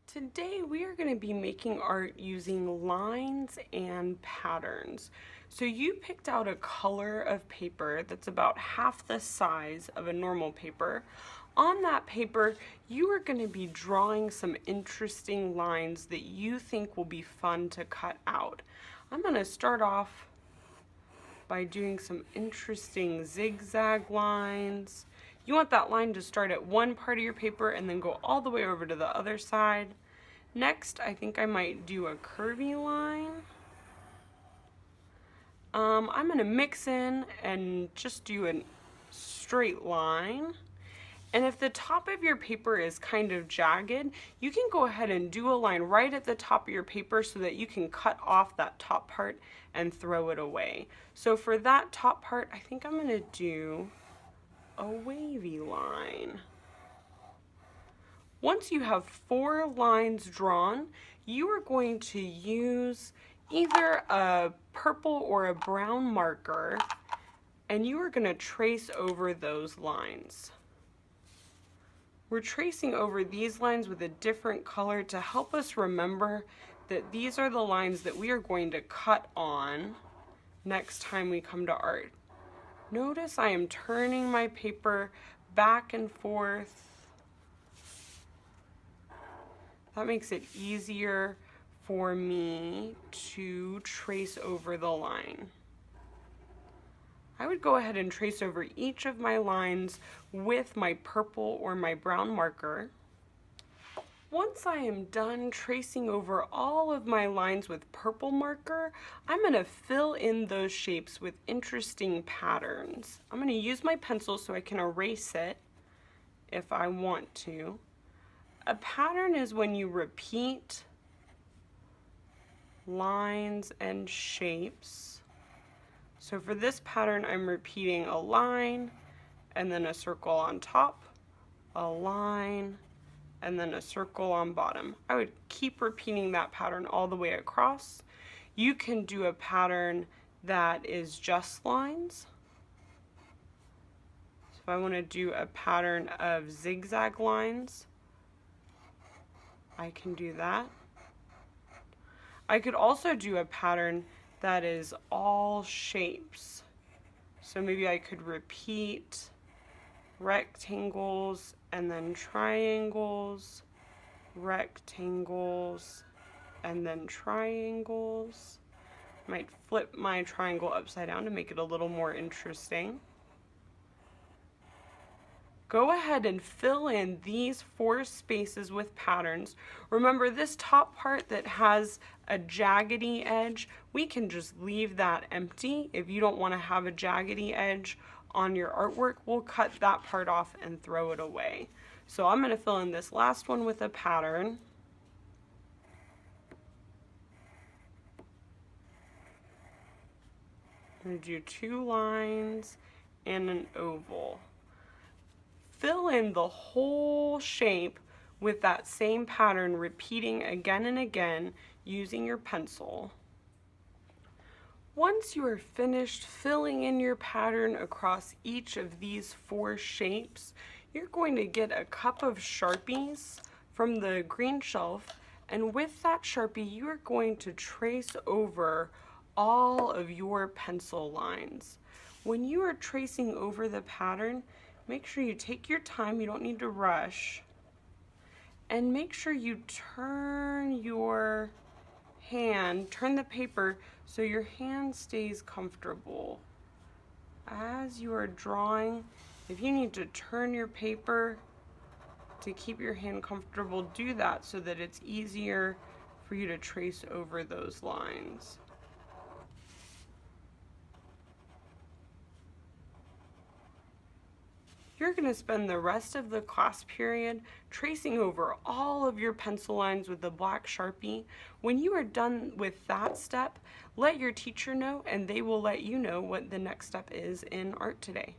Today we are going to be making art using lines and patterns. So you picked out a color of paper that's about half the size of a normal paper. On that paper, you are going to be drawing some interesting lines that you think will be fun to cut out. I'm going to start off by doing some interesting zigzag lines. You want that line to start at one part of your paper and then go all the way over to the other side. Next, I think I might do a curvy line. I'm going to mix in and just do a straight line. And if the top of your paper is kind of jagged, you can go ahead and do a line right at the top of your paper so that you can cut off that top part and throw it away. So for that top part, I think I'm going to do a wavy line. Once you have 4 lines drawn, you are going to use either a purple or a brown marker, and you are going to trace over those lines. We're tracing over these lines with a different color to help us remember that these are the lines that we are going to cut on next time we come to art. Notice I am turning my paper back and forth. That makes it easier for me to trace over the line. I would go ahead and trace over each of my lines with my purple or my brown marker. Once I am done tracing over all of my lines with purple marker, I'm going to fill in those shapes with interesting patterns. I'm going to use my pencil so I can erase it if I want to. A pattern is when you repeat lines and shapes. So for this pattern, I'm repeating a line and then a circle on top, a line, and then a circle on bottom. I would keep repeating that pattern all the way across. You can do a pattern that is just lines. So if I want to do a pattern of zigzag lines, I can do that. I could also do a pattern that is all shapes. So maybe I could repeat rectangles and then triangles, rectangles, and then triangles. Might flip my triangle upside down to make it a little more interesting. Go ahead and fill in these 4 spaces with patterns. Remember, this top part that has a jaggedy edge, we can just leave that empty. If you don't want to have a jaggedy edge on your artwork, we'll cut that part off and throw it away. So I'm going to fill in this last one with a pattern. I'm going to do 2 lines and an oval. Fill in the whole shape with that same pattern, repeating again and again using your pencil. Once you are finished filling in your pattern across each of these 4 shapes, you're going to get a cup of Sharpies from the green shelf, and with that Sharpie you are going to trace over all of your pencil lines. When you are tracing over the pattern, make sure you take your time, you don't need to rush, and make sure you turn your hand, turn the paper so your hand stays comfortable. As you are drawing, if you need to turn your paper to keep your hand comfortable, do that so that it's easier for you to trace over those lines. You're going to spend the rest of the class period tracing over all of your pencil lines with the black Sharpie. When you are done with that step, let your teacher know and they will let you know what the next step is in Art Today.